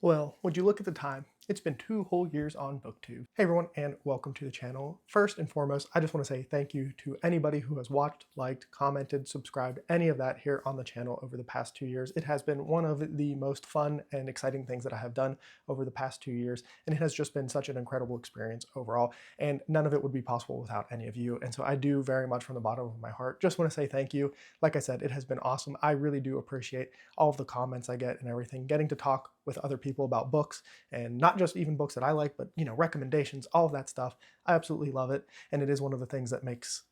Well, would you look at the time? It's been 2 whole years on Booktube. Hey everyone, and welcome to the channel. First and foremost, I just want to say thank you to anybody who has watched, liked, commented, subscribed, any of that here on the channel over the past 2 years. It has been one of the most fun and exciting things that I have done over the past 2 years, and it has just been such an incredible experience overall, and none of it would be possible without any of you. And so I do very much from the bottom of my heart just want to say thank you. Like I said, it has been awesome. I really do appreciate all of the comments I get and everything, getting to talk with other people about books, and not just even books that I like, but recommendations, all of that stuff. I absolutely love it, and it is one of the things that makes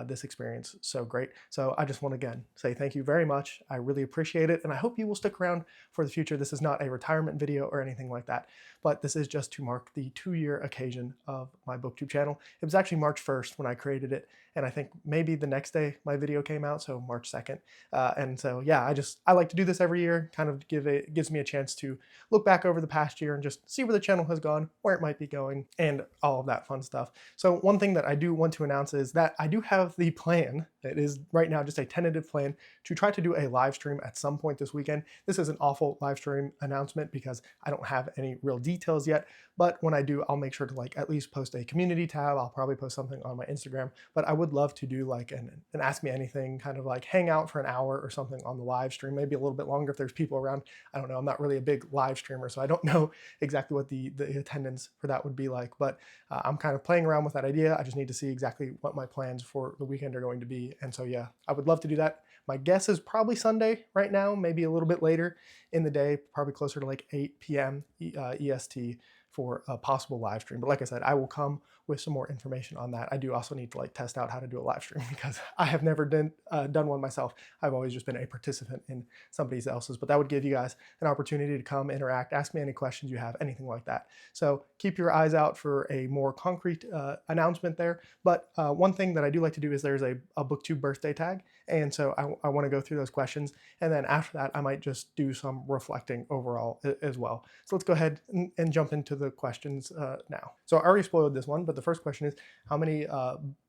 this experience so great. So I just want to again say thank you very much. I really appreciate it, and I hope you will stick around for the future. This is not a retirement video or anything like that, but this is just to mark the 2-year occasion of my Booktube channel. It was actually March 1st when I created it, and I think maybe the next day my video came out, so March 2nd. And so yeah, I like to do this every year, kind of gives me a chance to look back over the past year and just see where the channel has gone, where it might be going, and all of that fun stuff. So one thing that I do want to announce is that I do have the plan. It is right now just a tentative plan to try to do a live stream at some point this weekend. This is an awful live stream announcement because I don't have any real details yet, but when I do, I'll make sure to at least post a community tab. I'll probably post something on my Instagram, but I would love to do an Ask Me Anything, kind of hang out for an hour or something on the live stream, maybe a little bit longer if there's people around. I don't know, I'm not really a big live streamer, so I don't know exactly what the attendance for that would be like, but I'm kind of playing around with that idea. I just need to see exactly what my plans for the weekend are going to be. And so yeah, I would love to do that. My guess is probably Sunday right now, maybe a little bit later in the day, probably closer to 8 p.m. EST for a possible live stream. But like I said, I will come with some more information on that. I do also need to test out how to do a live stream because I have never done one myself. I've always just been a participant in somebody else's, but that would give you guys an opportunity to come interact, ask me any questions you have, anything like that. So keep your eyes out for a more concrete announcement there. But one thing that I do like to do is there's a Booktube birthday tag. And so I want to go through those questions. And then after that, I might just do some reflecting overall as well. So let's go ahead and jump into the questions now. So I already spoiled this one, but the first question is, how many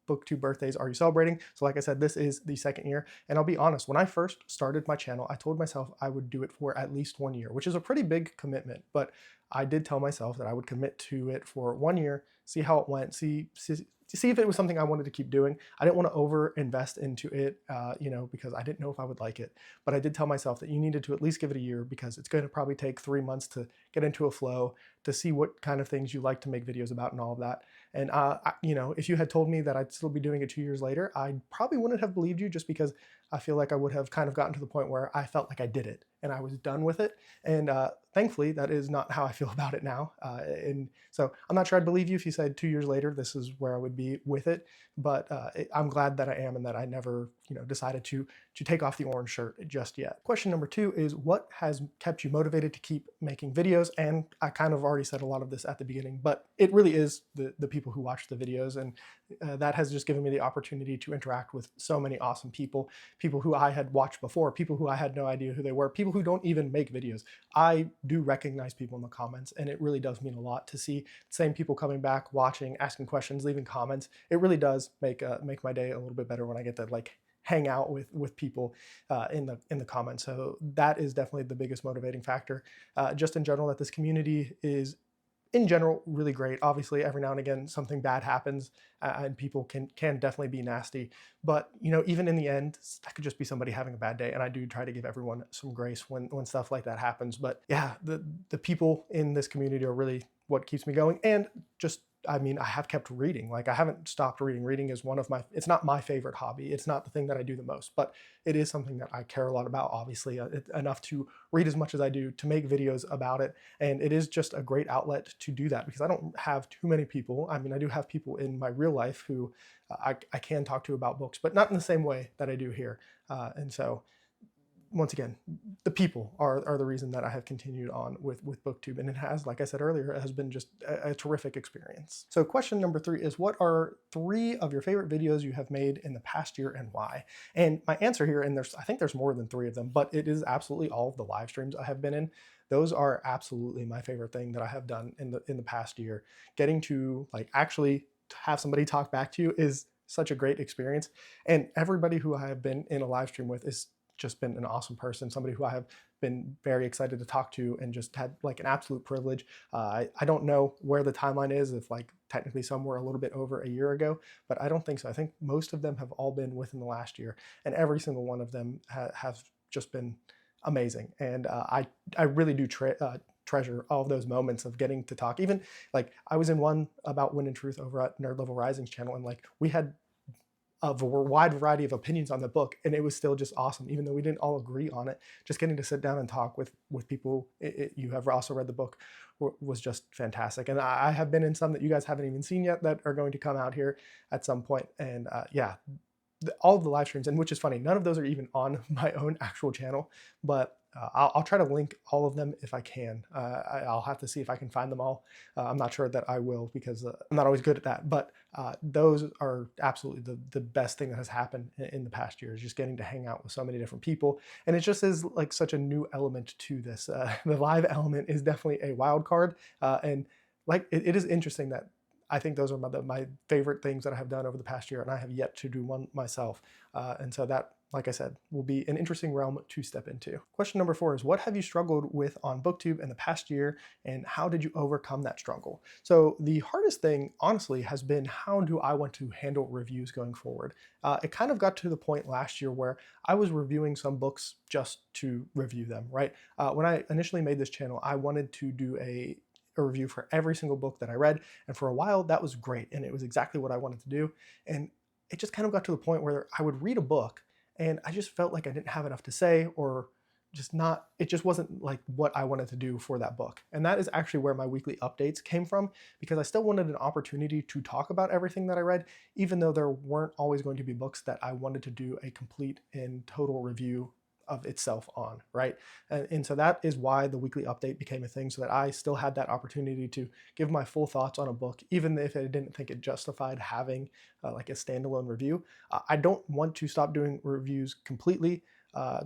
Booktube birthdays are you celebrating? So like I said, this is the 2nd year. And I'll be honest, when I first started my channel, I told myself I would do it for at least 1 year, which is a pretty big commitment. But I did tell myself that I would commit to it for 1 year, see how it went, see if it was something I wanted to keep doing. I didn't want to over invest into it, because I didn't know if I would like it. But I did tell myself that you needed to at least give it a year because it's going to probably take 3 months to get into a flow, to see what kind of things you like to make videos about and all of that. And, if you had told me that I'd still be doing it 2 years later, I probably wouldn't have believed you, just because I feel like I would have kind of gotten to the point where I felt like I did it and I was done with it. And thankfully, that is not how I feel about it now. And so I'm not sure I'd believe you if you said 2 years later, this is where I would be with it. But I'm glad that I am, and that I never decided to take off the orange shirt just yet. Question number 2 is, what has kept you motivated to keep making videos? And I kind of already said a lot of this at the beginning, but it really is the people who watch the videos. And that has just given me the opportunity to interact with so many awesome people who I had watched before, people who I had no idea who they were, people who don't even make videos. I do recognize people in the comments, and it really does mean a lot to see the same people coming back, watching, asking questions, leaving comments. It really does make my day a little bit better when I get to hang out with people in the comments. So that is definitely the biggest motivating factor. Just in general, that this community is, in general, really great. Obviously, every now and again, something bad happens, and people can definitely be nasty. But even in the end, that could just be somebody having a bad day. And I do try to give everyone some grace when stuff like that happens. But yeah, the people in this community are really what keeps me going. And just, I have kept reading. I haven't stopped reading. Reading is it's not my favorite hobby. It's not the thing that I do the most, but it is something that I care a lot about, obviously, enough to read as much as I do, to make videos about it. And it is just a great outlet to do that, because I don't have too many people. I do have people in my real life who I can talk to about books, but not in the same way that I do here. And so, once again, the people are the reason that I have continued on with Booktube. And it has, like I said earlier, it has been just a terrific experience. So question number 3 is, what are 3 of your favorite videos you have made in the past year, and why? And my answer here, and I think there's more than 3 of them, but it is absolutely all of the live streams I have been in. Those are absolutely my favorite thing that I have done in the past year. Getting to actually have somebody talk back to you is such a great experience. And everybody who I have been in a live stream with is just been an awesome person, somebody who I have been very excited to talk to and just had like an absolute privilege. I don't know where the timeline is, if like technically some were a little bit over a year ago, but I don't think so. I think most of them have all been within the last year, and every single one of them have just been amazing. And I really do treasure all of those moments of getting to talk. Even like I was in one about Wind and Truth over at Nerd Level Rising's channel, and like we had a wide variety of opinions on the book, and it was still just awesome, even though we didn't all agree on it. Just getting to sit down and talk with people you have also read the book was just fantastic. And I have been in some that you guys haven't even seen yet that are going to come out here at some point. And yeah, all of the live streams, and which is funny, none of those are even on my own actual channel, but I'll try to link all of them if I can. I'll have to see if I can find them all. I'm not sure that I will, because I'm not always good at that, but those are absolutely the best thing that has happened in the past year, is just getting to hang out with so many different people. And it just is like such a new element to this. The live element is definitely a wild card. And like it is interesting that I think those are my favorite things that I have done over the past year, and I have yet to do one myself. And so that, like I said, will be an interesting realm to step into. Question number 4 is, what have you struggled with on Booktube in the past year, and how did you overcome that struggle? So the hardest thing, honestly, has been, how do I want to handle reviews going forward? It kind of got to the point last year where I was reviewing some books just to review them, right? When I initially made this channel, I wanted to do a review for every single book that I read, and for a while that was great, and it was exactly what I wanted to do. And it just kind of got to the point where I would read a book and I just felt like I didn't have enough to say, or it just wasn't like what I wanted to do for that book. And that is actually where my weekly updates came from, because I still wanted an opportunity to talk about everything that I read, even though there weren't always going to be books that I wanted to do a complete and total review of itself on, right? And so that is why the weekly update became a thing, so that I still had that opportunity to give my full thoughts on a book, even if I didn't think it justified having like a standalone review. I don't want to stop doing reviews completely,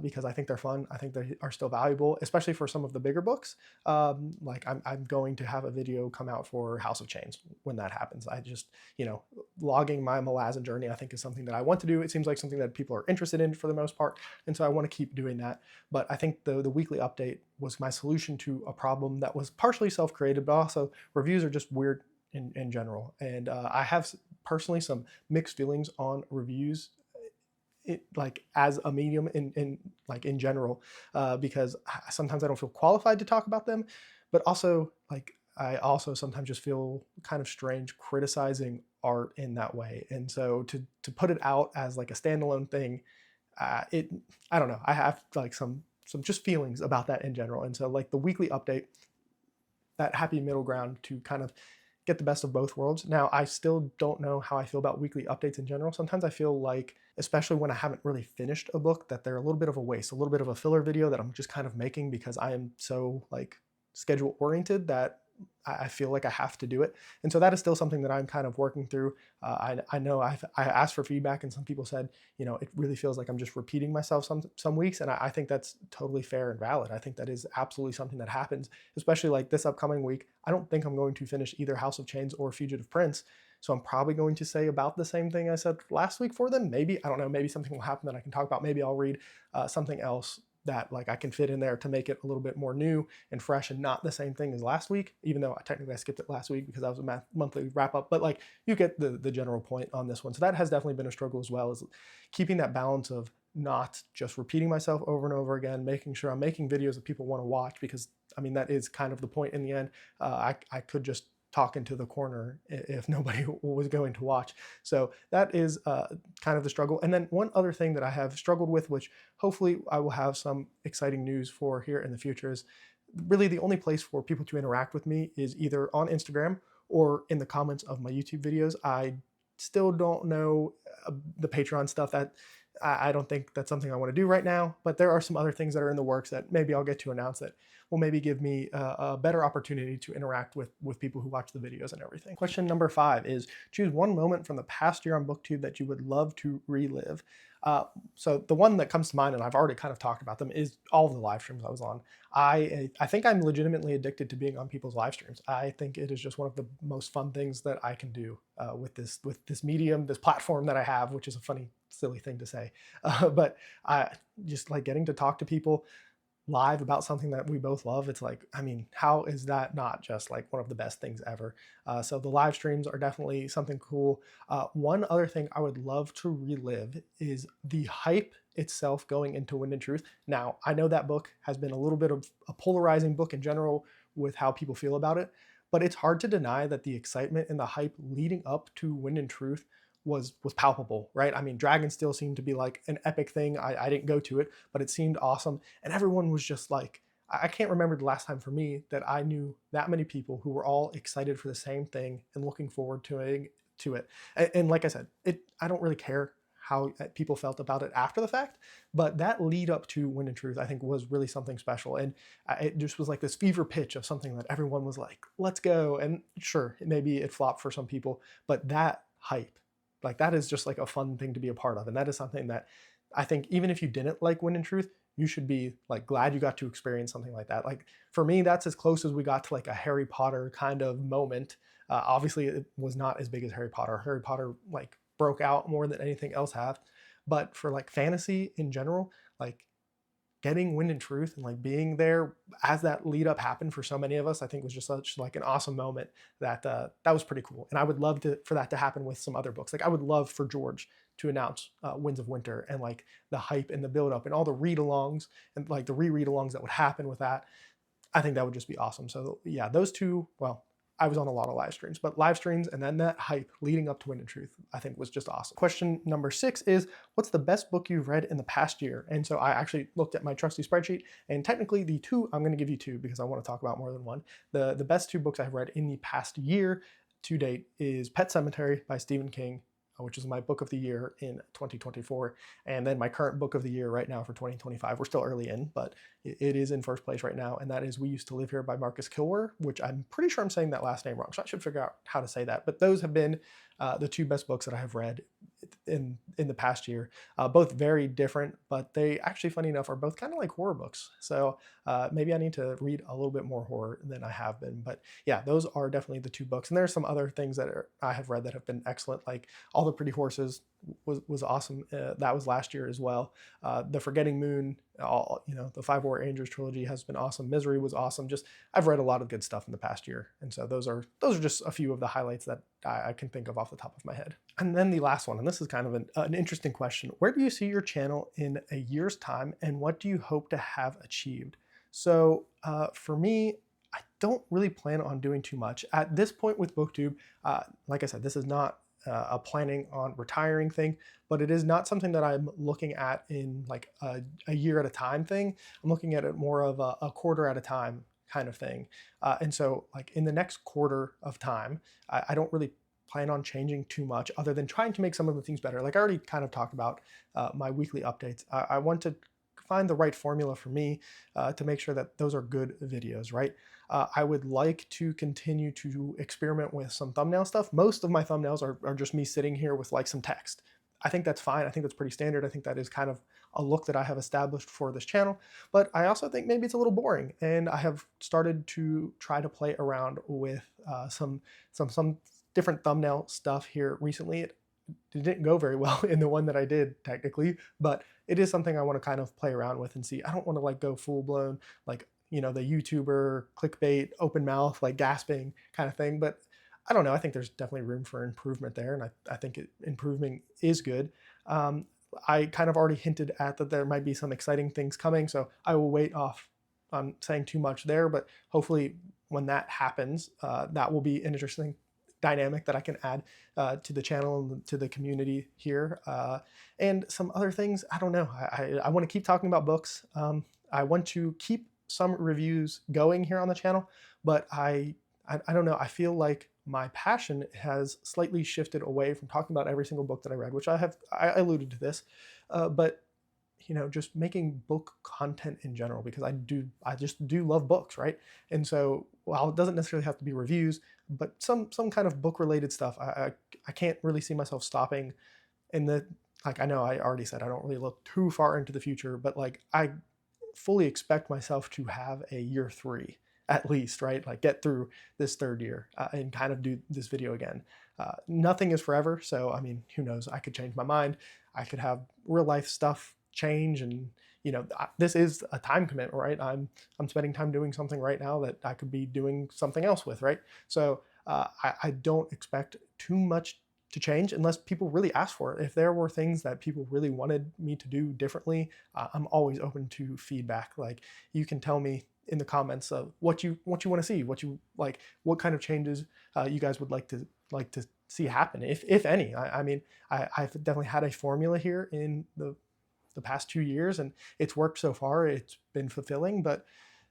because I think they're fun. I think they are still valuable, especially for some of the bigger books. Like I'm going to have a video come out for House of Chains when that happens. I just, logging my Malazan journey, I think, is something that I want to do. It seems like something that people are interested in for the most part, and so I want to keep doing that. But I think the weekly update was my solution to a problem that was partially self-created, but also reviews are just weird in general. And I have personally some mixed feelings on reviews, like as a medium in general, because sometimes I don't feel qualified to talk about them, but also like I also sometimes just feel kind of strange criticizing art in that way. And so to put it out as like a standalone thing, I don't know, I have like some just feelings about that in general. And so like the weekly update, that happy middle ground to kind of get the best of both worlds. Now, I still don't know how I feel about weekly updates in general. Sometimes I feel like, especially when I haven't really finished a book, that they're a little bit of a waste, a little bit of a filler video that I'm just kind of making because I am so like schedule oriented that I feel like I have to do it. And so that is still something that I'm kind of working through. I know I asked for feedback, and some people said, it really feels like I'm just repeating myself some weeks. And I think that's totally fair and valid. I think that is absolutely something that happens, especially like this upcoming week. I don't think I'm going to finish either House of Chains or Fugitive Prince. So I'm probably going to say about the same thing I said last week for them. Maybe, I don't know, maybe something will happen that I can talk about. Maybe I'll read something else that like I can fit in there to make it a little bit more new and fresh and not the same thing as last week, even though technically I skipped it last week because that was a monthly wrap up, but like you get the general point on this one. So that has definitely been a struggle as well, is keeping that balance of not just repeating myself over and over again, making sure I'm making videos that people want to watch, because I mean, that is kind of the point in the end. I could just talk into the corner if nobody was going to watch. So that is kind of the struggle. And then one other thing that I have struggled with, which hopefully I will have some exciting news for here in the future, is really the only place for people to interact with me is either on Instagram or in the comments of my YouTube videos. I still don't know the Patreon stuff. That I don't think that's something I want to do right now, but there are some other things that are in the works that maybe I'll get to announce that will maybe give me a better opportunity to interact with people who watch the videos and everything. Question number 5 is, choose one moment from the past year on Booktube that you would love to relive. So the one that comes to mind, and I've already kind of talked about them, is all of the live streams I was on. I think I'm legitimately addicted to being on people's live streams. I think it is just one of the most fun things that I can do with this medium, this platform that I have, which is a funny, silly thing to say. But I just like getting to talk to people. live about something that we both love, it's like, I mean, how is that not just like one of the best things ever? So the live streams are definitely something cool. One other thing I would love to relive is the hype itself going into Wind and Truth. Now, I know that book has been a little bit of a polarizing book in general with how people feel about it, but it's hard to deny that the excitement and the hype leading up to Wind and Truth was palpable, right? I mean, Dragonsteel seemed to be like an epic thing. I didn't go to it, but it seemed awesome. And everyone was just like, I can't remember the last time for me that I knew that many people who were all excited for the same thing and looking forward to it. And like I said, I don't really care how people felt about it after the fact, but that lead up to Wind and Truth, I think, was really something special. And it just was like this fever pitch of something that everyone was like, let's go. And sure, maybe it flopped for some people, but that hype, like that is just like a fun thing to be a part of. And that is something that I think even if you didn't like Wind and Truth, you should be like glad you got to experience something like that. Like for me, that's as close as we got to like a Harry Potter kind of moment. Obviously it was not as big as Harry Potter. Harry Potter like broke out more than anything else have. But for like fantasy in general, like getting Wind and Truth and like being there as that lead up happened for so many of us, I think was just such like an awesome moment that that was pretty cool. And I would love for that to happen with some other books. Like I would love for George to announce Winds of Winter, and like the hype and the build up and all the read alongs and like the reread alongs that would happen with that. I think that would just be awesome. So yeah, those two, well, I was on a lot of live streams, but live streams and then that hype leading up to Wind and Truth, I think was just awesome. Question number 6 is, what's the best book you've read in the past year? And so I actually looked at my trusty spreadsheet, and technically the two, I'm going to give you two because I want to talk about more than one. The best 2 books I've read in the past year to date is Pet Sematary by Stephen King, which is my book of the year in 2024, and then my current book of the year right now for 2025. We're still early in, but it is in first place right now, and that is We Used to Live Here by Marcus Kilwer, which I'm pretty sure I'm saying that last name wrong, so I should figure out how to say that. But those have been the 2 best books that I have read in the past year. Both very different, but they actually, funny enough, are both kind of like horror books. So maybe I need to read a little bit more horror than I have been. But yeah, those are definitely the 2 books. And there's some other things that I have read that have been excellent, like All the Pretty Horses was awesome. That was last year as well. The Forgetting Moon, the Five War Angels trilogy has been awesome. Misery was awesome. Just I've read a lot of good stuff in the past year, and so those are just a few of the highlights that I can think of off the top of my head. And then the last one, and this is kind of an interesting question: where do you see your channel in a year's time, and what do you hope to have achieved? So for me, I don't really plan on doing too much at this point with Booktube. Like I said, this is not a planning on retiring thing, but it is not something that I'm looking at in like a year at a time thing. I'm looking at it more of a quarter at a time kind of thing. And so like in the next quarter of time, I don't really plan on changing too much other than trying to make some of the things better. Like I already kind of talked about my weekly updates. I want to find the right formula for me to make sure that those are good videos, right? I would like to continue to experiment with some thumbnail stuff. Most of my thumbnails are just me sitting here with like some text. I think that's fine. I think that's pretty standard. I think that is kind of a look that I have established for this channel, but I also think maybe it's a little boring, and I have started to try to play around with some different thumbnail stuff here recently. It didn't go very well in the one that I did technically, but it is something I want to kind of play around with and see. I don't want to like go full blown like, the YouTuber clickbait, open mouth, like gasping kind of thing. But I don't know. I think there's definitely room for improvement there. And I think improving is good. I kind of already hinted at that there might be some exciting things coming. So I will wait off on saying too much there, but hopefully when that happens, that will be an interesting dynamic that I can add to the channel and to the community here. And some other things, I don't know. I want to keep talking about books. I want to keep some reviews going here on the channel, but I don't know. I feel like my passion has slightly shifted away from talking about every single book that I read, which I alluded to this, but just making book content in general, because I just do love books, right? And so while it doesn't necessarily have to be reviews, but some kind of book related stuff, I can't really see myself stopping in the, like, I know I already said I don't really look too far into the future, but like I fully expect myself to have a year 3 at least, right? Like get through this 3rd year and kind of do this video again. Nothing is forever. So, I mean, who knows? I could change my mind. I could have real life stuff change and, this is a time commitment, right? I'm spending time doing something right now that I could be doing something else with, right? So I don't expect too much to change unless people really ask for it. If there were things that people really wanted me to do differently, I'm always open to feedback. Like, you can tell me in the comments of what you want to see, what you like, what kind of changes you guys would like to see happen, if any. I mean, I've definitely had a formula here in the past 2 years, and it's worked so far. It's been fulfilling, but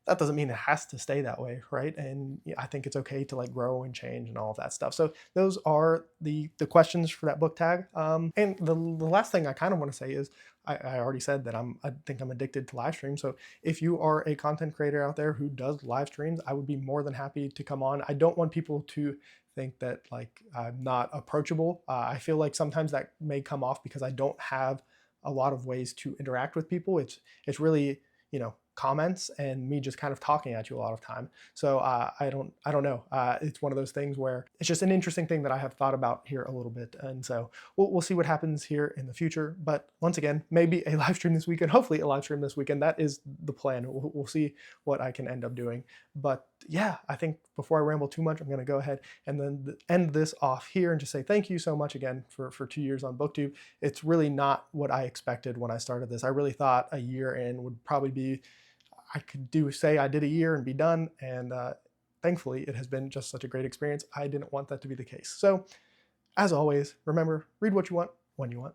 that doesn't mean it has to stay that way, right? And I think it's okay to like grow and change and all of that stuff. So those are the questions for that book tag. And the last thing I kind of want to say is, I already said that I think I'm addicted to live stream. So if you are a content creator out there who does live streams, I would be more than happy to come on. I don't want people to think that like I'm not approachable. I feel like sometimes that may come off because I don't have a lot of ways to interact with people. It's really, comments and me just kind of talking at you a lot of time. So I don't know. It's one of those things where it's just an interesting thing that I have thought about here a little bit. And so we'll see what happens here in the future. But once again, maybe a live stream this weekend, hopefully a live stream this weekend. That is the plan. We'll see what I can end up doing. But yeah, I think before I ramble too much, I'm going to go ahead and then end this off here and just say thank you so much again for 2 years on Booktube. It's really not what I expected when I started this. I really thought a year in would probably be, I could say I did a year and be done, and thankfully it has been just such a great experience. I didn't want that to be the case. So as always, remember, read what you want when you want.